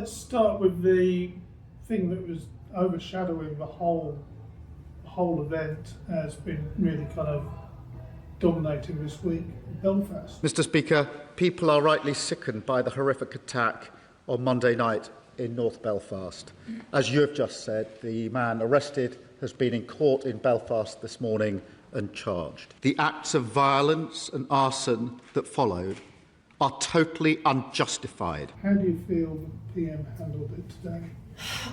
let's start with the thing that was overshadowing the whole event, has been really kind of dominating this week, Belfast. Mr. Speaker, people are rightly sickened by the horrific attack on Monday night in North Belfast. As you have just said, the man arrested has been in court in Belfast this morning and charged. The acts of violence and arson that followed are totally unjustified. How do you feel the PM handled it today?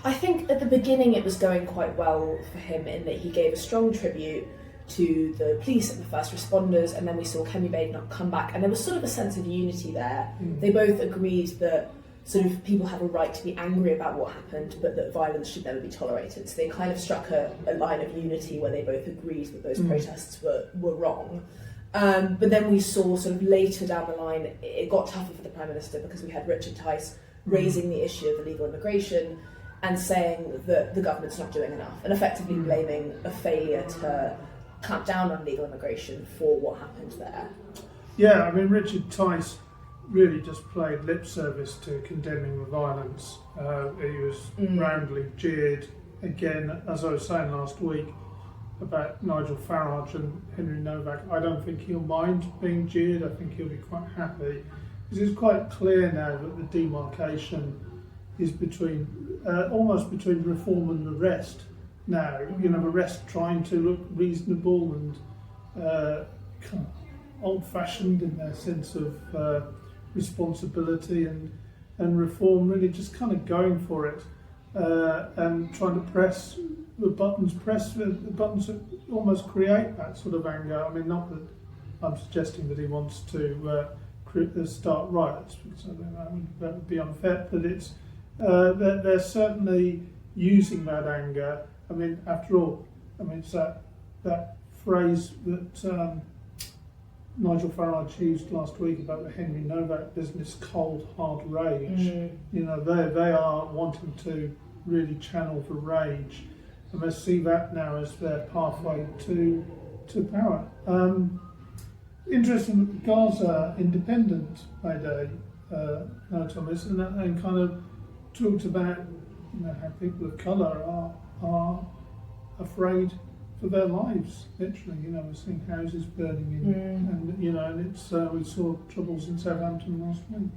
I think at the beginning it was going quite well for him in that he gave a strong tribute to the police and the first responders, and then we saw Kemi Badenoch come back, and there was sort of a sense of unity there. They both agreed that sort of people have a right to be angry about what happened, but that violence should never be tolerated. So they kind of struck a line of unity where they both agreed that those protests were wrong. But then we saw sort of later down the line, it got tougher for the Prime Minister because we had Richard Tice raising the issue of illegal immigration and saying that the government's not doing enough, and effectively blaming a failure to clamp down on illegal immigration for what happened there. Yeah, I mean, Richard Tice really just played lip service to condemning the violence. He was roundly jeered again, as I was saying last week about Nigel Farage and Henry Novak. I don't think he'll mind being jeered. I think he'll be quite happy, because it's quite clear now that the demarcation is between almost between reform and arrest now. You know, arrest trying to look reasonable and kind of old-fashioned in their sense of responsibility, and reform really just kind of going for it and trying to press the buttons that almost create that sort of anger. I mean, not that I'm suggesting that he wants to start riots, because I think that would be unfair, but it's they're certainly using that anger. I mean, after all, I mean, it's that phrase that Nigel Farage used last week about the Henry Novak business, cold, hard rage. You know, they are wanting to really channel the rage, and they see that now as their pathway to power. Interesting that Gaza Independent made a note on this, and kind of talked about, you know, how people of colour are afraid for their lives, literally. You know, we're seeing houses burning in, and you know, and it's we saw troubles in Southampton last week.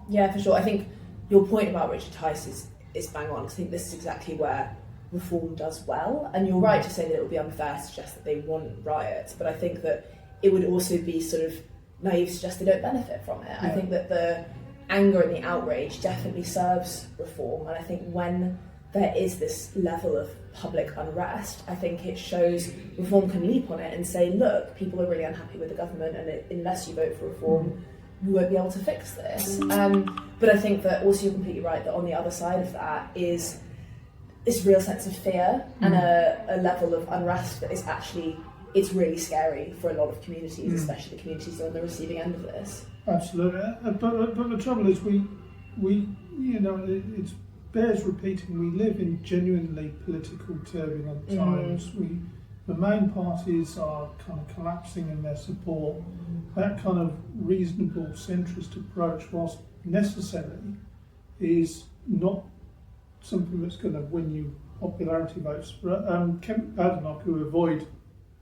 Yeah, for sure. I think your point about Richard Tice is bang on, because I think this is exactly where reform does well. And you're right to say that it would be unfair to suggest that they want riots, but I think that it would also be sort of naive to suggest they don't benefit from it. Yeah. I think that the anger and the outrage definitely serves reform, and I think when there is this level of public unrest, I think it shows reform can leap on it and say, look, people are really unhappy with the government, and unless you vote for reform, we won't be able to fix this. But I think that also you're completely right that on the other side of that is this real sense of fear and a level of unrest that is actually, it's really scary for a lot of communities, especially the communities that are on the receiving end of this. Absolutely, but the trouble is we you know, it bears repeating, we live in genuinely political turbulent times. The main parties are kind of collapsing in their support. That kind of reasonable centrist approach, whilst necessary, is not something that's going to win you popularity votes. Kemi Badenoch, who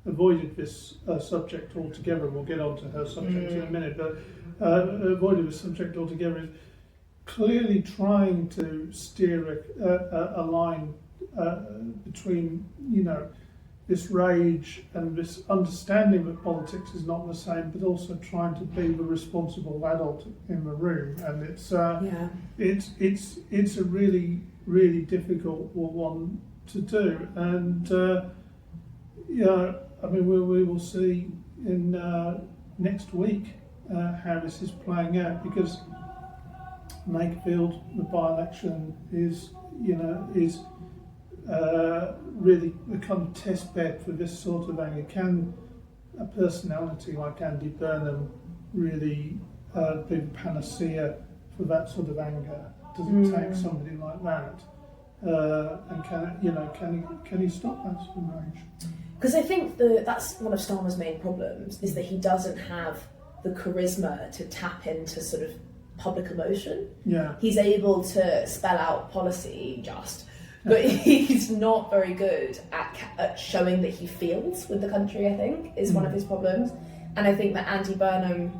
avoided this subject altogether, and we'll get on to her subject in a minute, but avoided this subject altogether, is clearly trying to steer a line between, you know, this rage and this understanding that politics is not the same, but also trying to be the responsible adult in the room. And it's a really, really difficult one to do. And yeah, I mean, we will see in next week how this is playing out, because Makefield, the by-election, is really a kind of test bed for this sort of anger. Can a personality like Andy Burnham really be the panacea for that sort of anger? Does it take somebody like that? And can he stop that sort of rage? Because I think that's one of Starmer's main problems, is that he doesn't have the charisma to tap into sort of public emotion. Yeah. He's able to spell out policy but he's not very good at showing that he feels with the country, I think, is one of his problems. And I think that Andy Burnham,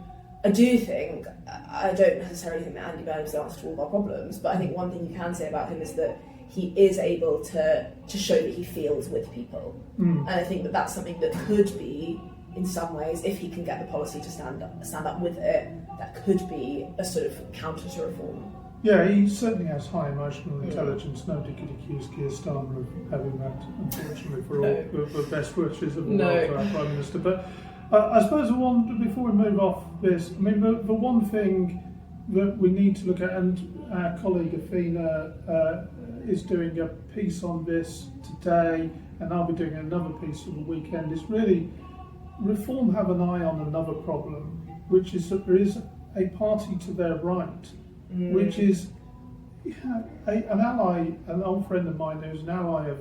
I don't necessarily think that Andy Burnham's the answer to all of our problems, but I think one thing you can say about him is that he is able to show that he feels with people. And I think that that's something that could be, in some ways, if he can get the policy to stand up with it, that could be a sort of counter to reform. Yeah, he certainly has high emotional intelligence. Nobody could accuse Keir Starmer of having that, unfortunately, for all the best wishes of the world to our Prime Minister. But I suppose before we move off this, I mean, the one thing that we need to look at, and our colleague Athena is doing a piece on this today, and I'll be doing another piece for the weekend, is really Reform have an eye on another problem, which is that there is a party to their right, which is an ally, an old friend of mine who's an ally of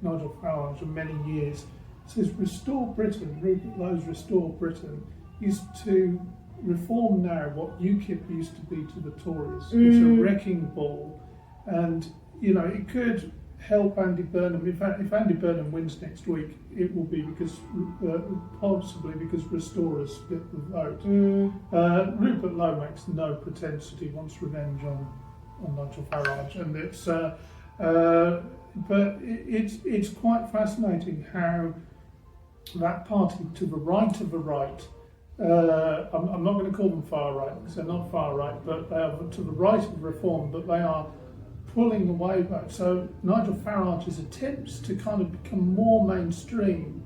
Nigel Farage for many years, says Restore Britain, Rupert Lowe's Restore Britain, is to reform now what UKIP used to be to the Tories. It's a wrecking ball, and it could help Andy Burnham. In fact, if Andy Burnham wins next week, it will be possibly because Restorers split the vote. Rupert Lowe makes no pretense that he wants revenge on Nigel Farage, and it's quite fascinating how that party to the right of the right, I'm not going to call them far right because they're not far right, but they are to the right of reform, but they are pulling away back. So Nigel Farage's attempts to kind of become more mainstream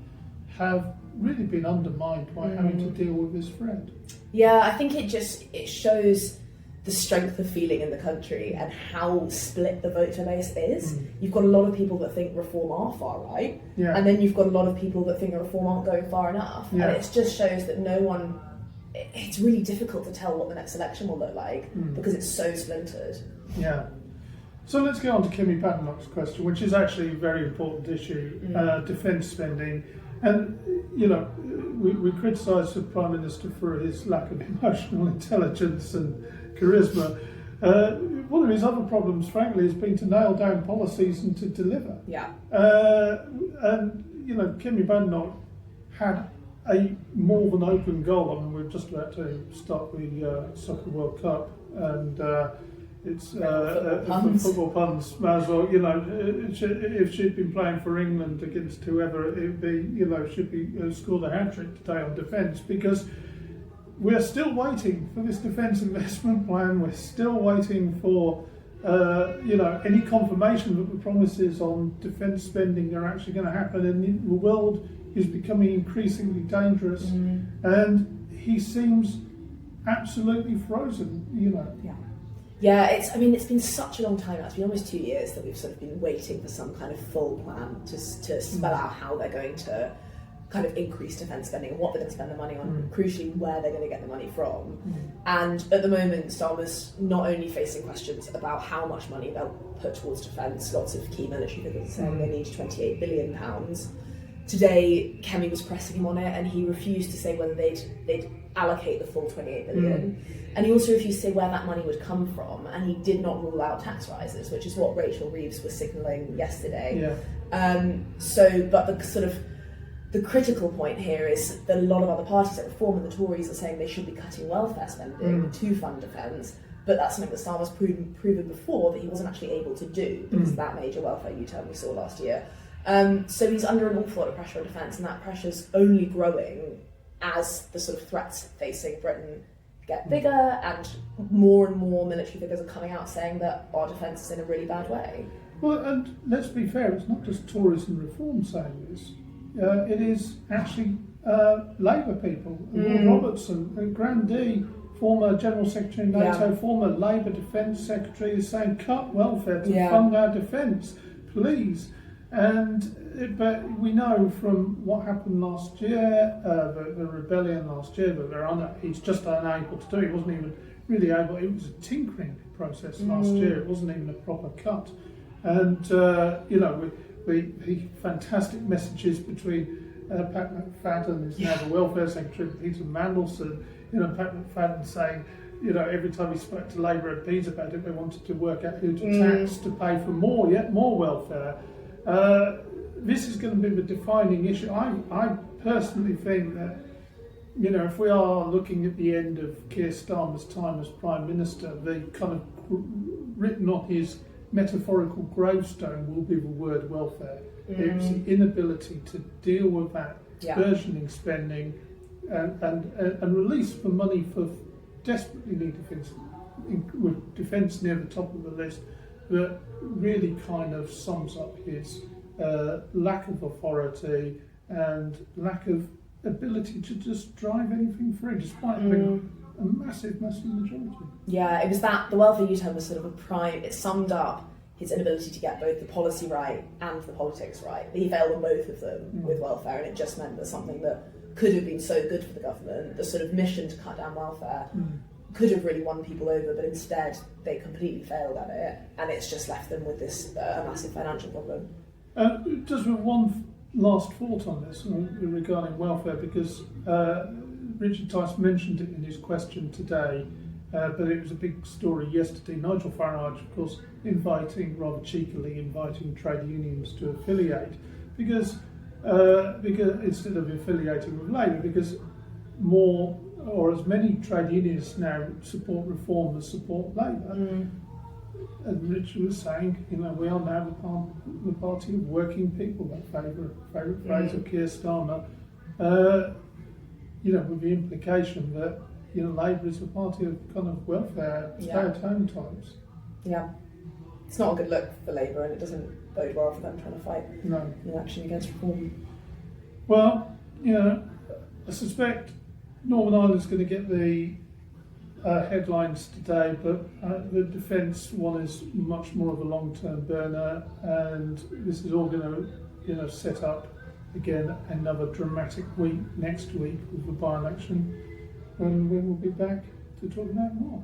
have really been undermined by having to deal with this threat. Yeah, I think it shows the strength of feeling in the country and how split the voter base is. You've got a lot of people that think reform are far right, and then you've got a lot of people that think reform aren't going far enough. And it just shows that it's really difficult to tell what the next election will look like because it's so splintered. Yeah. So let's get on to Kemi Badenoch's question, which is actually a very important issue, defence spending. And, we criticise the Prime Minister for his lack of emotional intelligence and charisma. One of his other problems, frankly, has been to nail down policies and to deliver. Yeah. And, Kemi Badenoch had a more than open goal. I mean, we're just about to start the Soccer World Cup, and it's football puns. Might as well, if she'd been playing for England against whoever, it'd be, she'd be scored a hat-trick today on defence, because we're still waiting for this defence investment plan. We're still waiting for, any confirmation that the promises on defence spending are actually going to happen. And the world is becoming increasingly dangerous, and he seems absolutely frozen. Yeah, it's been such a long time now. It's been almost 2 years that we've sort of been waiting for some kind of full plan to spell out how they're going to kind of increase defence spending and what they're going to spend the money on, crucially where they're going to get the money from. And at the moment, Starmer's not only facing questions about how much money they'll put towards defence, lots of key military figures are saying they need £28 billion. Today, Kemi was pressing him on it, and he refused to say whether they'd allocate the full 28 billion. And he also refused to say where that money would come from, and he did not rule out tax rises, which is what Rachel Reeves was signalling yesterday. But the critical point here is that a lot of other parties like Reform and the Tories are saying they should be cutting welfare spending to fund defence, but that's something that Starmer's proven before that he wasn't actually able to do because of that major welfare U-turn we saw last year. So he's under an awful lot of pressure on defence, and that pressure's only growing as the sort of threats facing Britain get bigger, and more military figures are coming out saying that our defence is in a really bad way. Well, and let's be fair, it's not just Tories and Reform saying this. It is actually Labour people. Lord Robertson, Grandee, former General Secretary of NATO, former Labour Defence Secretary, is saying cut welfare to fund our defence, please. But we know from what happened last year, the rebellion last year, that he's just unable to do it. He wasn't even really able. It was a tinkering process last year. It wasn't even a proper cut. And the fantastic messages between Pat McFadden, who's now the Welfare Secretary, Peter Mandelson. Pat McFadden saying, every time we spoke to Labour MPs about it, they wanted to work out who to tax to pay for yet more welfare. This is going to be the defining issue. I personally think that, if we are looking at the end of Keir Starmer's time as Prime Minister, the kind of written on his metaphorical gravestone will be the word welfare. It's the inability to deal with that burgeoning spending and release the money for desperately needed things, with defence near the top of the list, that really kind of sums up his lack of authority and lack of ability to just drive anything through, despite having a massive majority. Yeah, it was that the welfare U-turn was sort of it summed up his inability to get both the policy right and the politics right. He failed on both of them with welfare, and it just meant that something that could have been so good for the government, the sort of mission to cut down welfare, could have really won people over, but instead they completely failed at it, and it's just left them with this massive financial problem. Just with one last thought on this regarding welfare, because Richard Tice mentioned it in his question today, but it was a big story yesterday. Nigel Farage, of course, rather cheekily inviting trade unions to affiliate, because instead of affiliating with Labour, because more or as many trade unions now support reform as support Labour. And Richard was saying, we are now the party of working people, that favourite phrase of Keir Starmer, with the implication that, Labour is a party of kind of welfare, stay-at-home types. Yeah. It's not a good look for Labour, and it doesn't bode well for them trying to fight action against reform. Well, I suspect Northern Ireland's going to get the headlines today, but the defence one is much more of a long-term burner, and this is all going to, set up again another dramatic week next week with the by-election, when we will be back to talk about more.